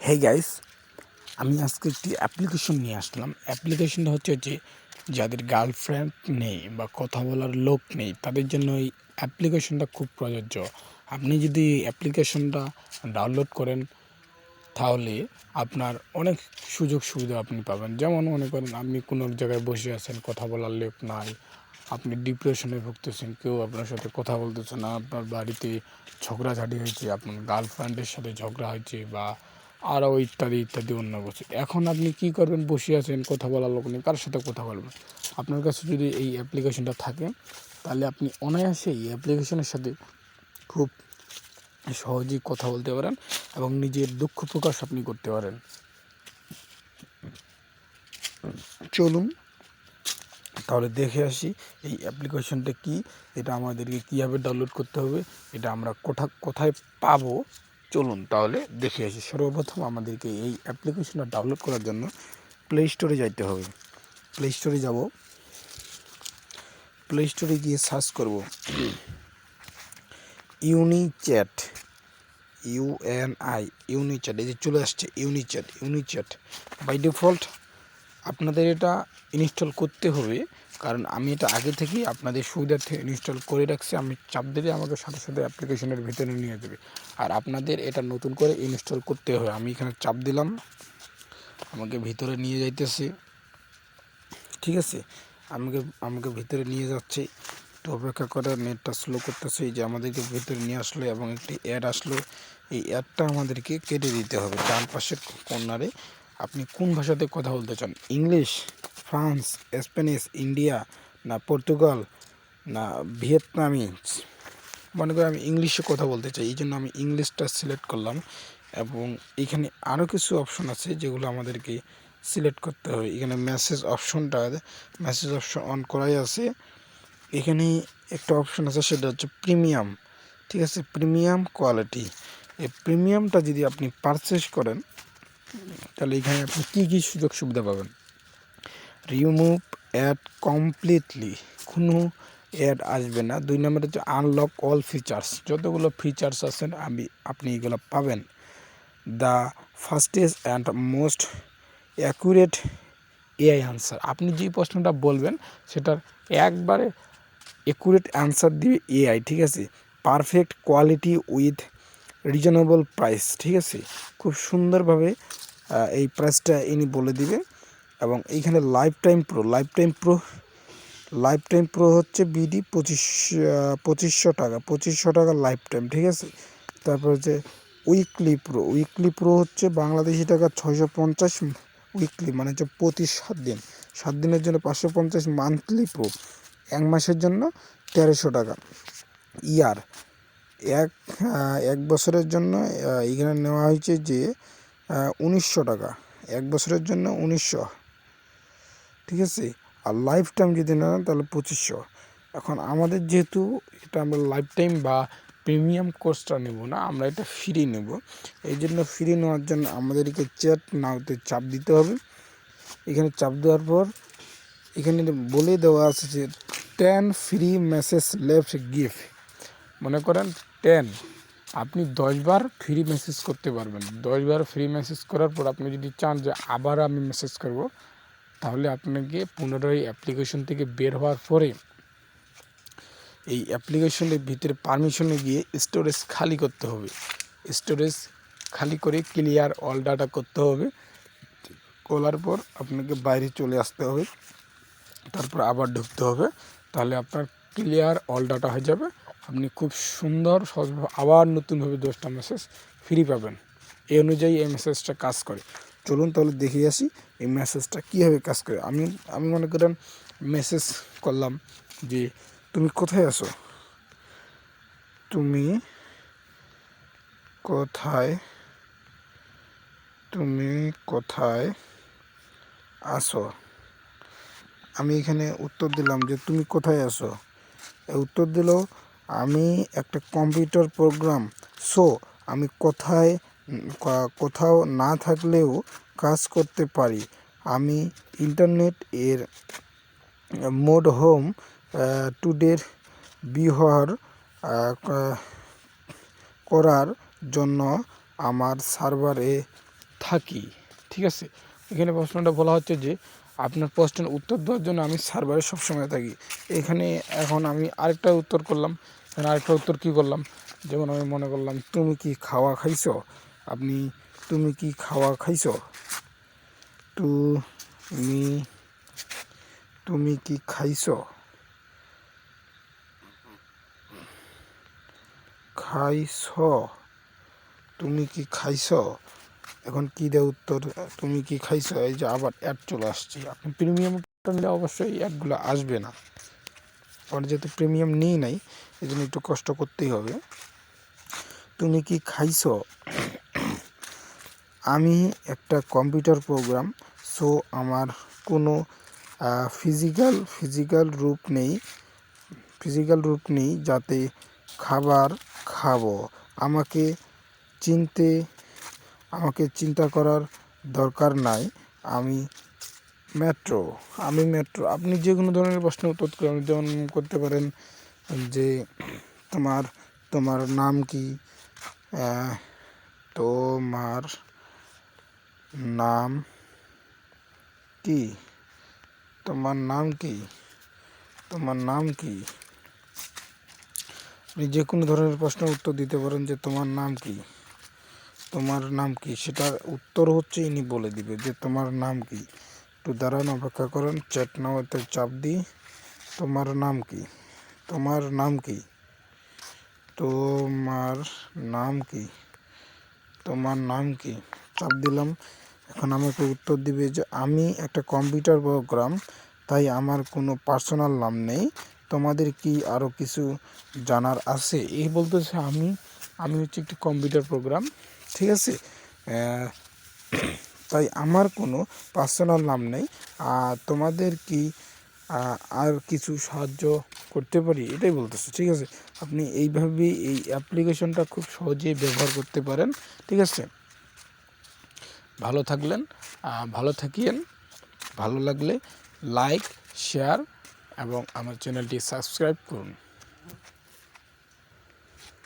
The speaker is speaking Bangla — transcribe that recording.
হে গাইস, আমি আজকে একটি অ্যাপ্লিকেশন নিয়ে আসলাম। অ্যাপ্লিকেশনটা হচ্ছে যে যাদের গার্লফ্রেন্ড নেই বা কথা বলার লোক নেই তাদের জন্য এই অ্যাপ্লিকেশনটা খুব প্রযোজ্য। আপনি যদি এই অ্যাপ্লিকেশনটা ডাউনলোড করেন তাহলে আপনার অনেক সুযোগ সুবিধা আপনি পাবেন। যেমন মনে করেন আপনি কোনো এক জায়গায় বসে আছেন, কথা বলার লোক নাই, আপনি ডিপ্রেশনে ভুগতেছেন, কেউ আপনার সাথে কথা বলতেছে না, আপনার বাড়িতে ঝগড়াঝাটি হয়েছে, আপনার গার্লফ্রেন্ডের সাথে ঝগড়া হয়েছে বা আরও ইত্যাদি ইত্যাদি অন্য কিছু। এখন আপনি কী করবেন? বসে আছেন, কথা বলার লোক নেই, কার সাথে কথা বলবেন? আপনার কাছে যদি এই অ্যাপ্লিকেশনটা থাকে তাহলে আপনি অনায়াসে এই অ্যাপ্লিকেশনের সাথে খুব সহজেই কথা বলতে পারেন এবং নিজের দুঃখ প্রকাশ আপনি করতে পারেন। চলুন তাহলে দেখে আসি এই অ্যাপ্লিকেশনটা কি, এটা আমাদেরকে কীভাবে ডাউনলোড করতে হবে, এটা আমরা কোথায় পাবো। চলুন তাহলে দেখে আসি। সর্বপ্রথম আমাদেরকে এই অ্যাপ্লিকেশনটা ডাউনলোড করার জন্য প্লে স্টোরে যাইতে হবে। প্লে স্টোরে যাব, প্লে স্টোরে গিয়ে সার্চ করব ইউনিচ্যাট, ইউনিচ্যাট। এই যে চলে আসছে ইউনিচ্যাট। বাই ডিফল্ট আপনাদের এটা ইনস্টল করতে হবে, কারণ আমি এটা আগে থেকেই আপনাদের সুবিধার্থে ইনস্টল করে রাখছি। আমি চাপ দিলে আমাকে সাথে সাথে অ্যাপ্লিকেশনের ভিতরে নিয়ে যাবে, আর আপনাদের এটা নতুন করে ইনস্টল করতে হবে। আমি এখানে চাপ দিলাম, আমাকে ভিতরে নিয়ে যাইতেছে। ঠিক আছে, আমাকে ভিতরে নিয়ে যাচ্ছে। একটু অপেক্ষা করে, নেটটা স্লো করতেছে। এই যে আমাদেরকে ভিতরে নিয়ে আসলো এবং একটি অ্যাড আসলো। এই অ্যাডটা আমাদেরকে কেটে দিতে হবে। ডান পাশের কর্নারে আপনি কোন ভাষাতে কথা বলতে চান, ইংলিশ, ফ্রান্স, স্প্যানিশ, ইন্ডিয়া, না পর্তুগাল, না ভিয়েতনামিজ। মনে করি আমি ইংলিশে কথা বলতে চাই, এই জন্য আমি ইংলিশটা সিলেক্ট করলাম। এবং এখানে আরও কিছু অপশন আছে যেগুলো আমাদেরকে সিলেক্ট করতে হবে। এখানে মেসেজ অপশন অন করাই আছে। এখানে একটা অপশন আছে, সেটা হচ্ছে প্রিমিয়াম। ঠিক আছে, প্রিমিয়াম কোয়ালিটি। এই প্রিমিয়ামটা যদি আপনি পারচেস করেন তাহলে এখানে আপনি কী কী সুযোগ সুবিধা পাবেন। রিমুভ অ্যাড কমপ্লিটলি, কোনো অ্যাড আসবে না। 2 নম্বরে হচ্ছে আনলক অল ফিচার্স, যতগুলো ফিচার্স আছেন আপনি এগুলো পাবেন। The fastest and most accurate AI answer, আপনি যে প্রশ্নটা বলবেন সেটার একবারে অ্যাকুরেট অ্যান্সার দিবে এআই। ঠিক আছে, perfect quality with reasonable price. ঠিক আছে, খুব সুন্দরভাবে এই প্রাইসটা ইনি বলে দিবে। এবং এইখানে লাইফ টাইম প্রো হচ্ছে বিডি 2500 টাকা, 2500 টাকা লাইফ টাইম। ঠিক আছে, তারপর হচ্ছে উইকলি প্রো হচ্ছে বাংলাদেশি টাকা 650 উইকলি, মানে হচ্ছে প্রতি 7 দিনের জন্য 550। মান্থলি প্রো 1 মাসের জন্য 1300 টাকা। ইয়ার এক বছরের জন্য এখানে নেওয়া হয়েছে যে 1900 টাকা, 1 বছরের জন্য 1900। ঠিক আছে, আর লাইফ টাইম যদি নেন তাহলে 2500। এখন আমাদের যেহেতু এটা আমরা লাইফ টাইম বা প্রিমিয়াম কোর্সটা নেব না, আমরা এটা ফ্রি নেব। এই জন্য ফ্রি নেওয়ার জন্য আমাদেরকে চ্যাট নাওতে চাপ দিতে হবে। এখানে চাপ দেওয়ার পর এখানে বলে দেওয়া আছে যে 10 ফ্রি মেসেজ লেফট গিফট। মনে করেন 10, আপনি 10 বার ফ্রি মেসেজ করতে পারবেন। 10 বার ফ্রি মেসেজ করার পর আপনি যদি চান যে আবার আমি মেসেজ করব, তাহলে আপনাকে পুনরায় অ্যাপ্লিকেশন থেকে বের হওয়ার পরে এই অ্যাপ্লিকেশনের ভিতরে পারমিশনে গিয়ে স্টোরেজ খালি করতে হবে। স্টোরেজ খালি করে ক্লিয়ার অল ডাটা করতে হবে। করার পর আপনাকে বাইরে চলে আসতে হবে, তারপর আবার ঢুকতে হবে। তাহলে আপনার ক্লিয়ার অল ডাটা হয়ে যাবে। আপনি খুব সুন্দর সহজভাবে আবার নতুনভাবে 10টা মেসেজ ফ্রি পাবেন। এই অনুযায়ী এই মেসেজটা কাজ করে। চলুন তাহলে দেখে আসি এই মেসেজটা কীভাবে কাজ করে। আমি মনে করেন মেসেজ করলাম যে তুমি কোথায় আছো, তুমি কোথায় আছো। আমি এখানে উত্তর দিলাম যে তুমি কোথায় আছো। উত্তর দিল আমি একটা কম্পিউটার প্রোগ্রাম, সো আমি কোথাও না থাকলেও কাজ করতে পারি। আমি ইন্টারনেট এর মোড হোম টুডের ব্যবহার করার জন্য আমার সার্ভারে থাকি। ঠিক আছে, এখানে প্রশ্নটা বলা হচ্ছে যে আপনার প্রশ্নের উত্তর দেওয়ার জন্য আমি সার্ভারে সবসময় থাকি। এখানে এখন আমি আরেকটা উত্তর করলাম, এখানে আরেকটা উত্তর কী করলাম, যেমন আমি মনে করলাম তুমি কি খাওয়া খাইছো, আপনি তুমি কি খাওয়া খাইছো, তুমি তুমি কি খাইছো, খাইছো, তুমি কি খাইছো। এখন কী দেয় উত্তর, তুমি কি খাইছো, এই যে আবার অ্যাড চলে আসছে। আপনি প্রিমিয়ামটা নিলে অবশ্যই অ্যাডগুলো আসবে না, আর যেহেতু প্রিমিয়াম নিই নাই এই জন্য একটু কষ্ট করতেই হবে। তুমি কি খাইছো, আমি একটা কম্পিউটার প্রোগ্রাম, সো আমার কোনো ফিজিক্যাল রূপ নেই যাতে খাবার খাবো, আমাকে চিন্তা করার দরকার নাই, আমি মেট্রো। আপনি যে কোনো ধরনের প্রশ্ন উত্তর করেন, যেমন করতে পারেন যে তোমার নাম কি, তোমার নাম কি, তোমার নাম কি, তোমার নাম কি। আপনি যে কোনো ধরনের প্রশ্নের উত্তর দিতে পারেন যে তোমার নাম কি, তোমার নাম কি, সেটার উত্তর হচ্ছে ইনি বলে দিবে যে তোমার নাম কি। একটু দাঁড়ান, অপেক্ষা করেন, চ্যাট নাওতে চাপ দিই। তোমার নাম কি, তোমার নাম কি, তোমার নাম কি, তোমার নাম কি, চাপ দিলাম। এখন আমাকে উত্তর দিবে যে আমি একটা কম্পিউটার প্রোগ্রাম, তাই আমার কোনো পার্সোনাল নাম নেই, তোমাদের কি আরও কিছু জানার আছে। এই বলতেছে আমি হচ্ছে একটি কম্পিউটার প্রোগ্রাম, ঠিক আছে, তাই আমার কোনো পার্সোনাল নাম নেই, তোমাদের কি আর কিছু সাহায্য করতে পারি, এটাই বলতেছে। ঠিক আছে, আপনি এইভাবে এই অ্যাপ্লিকেশনটা খুব সহজেই ব্যবহার করতে পারেন। ঠিক আছে, ভালো থাকলেন, ভালো থাকিয়েন, ভালো লাগলে লাইক, শেয়ার এবং আমার চ্যানেলটি সাবস্ক্রাইব করুন।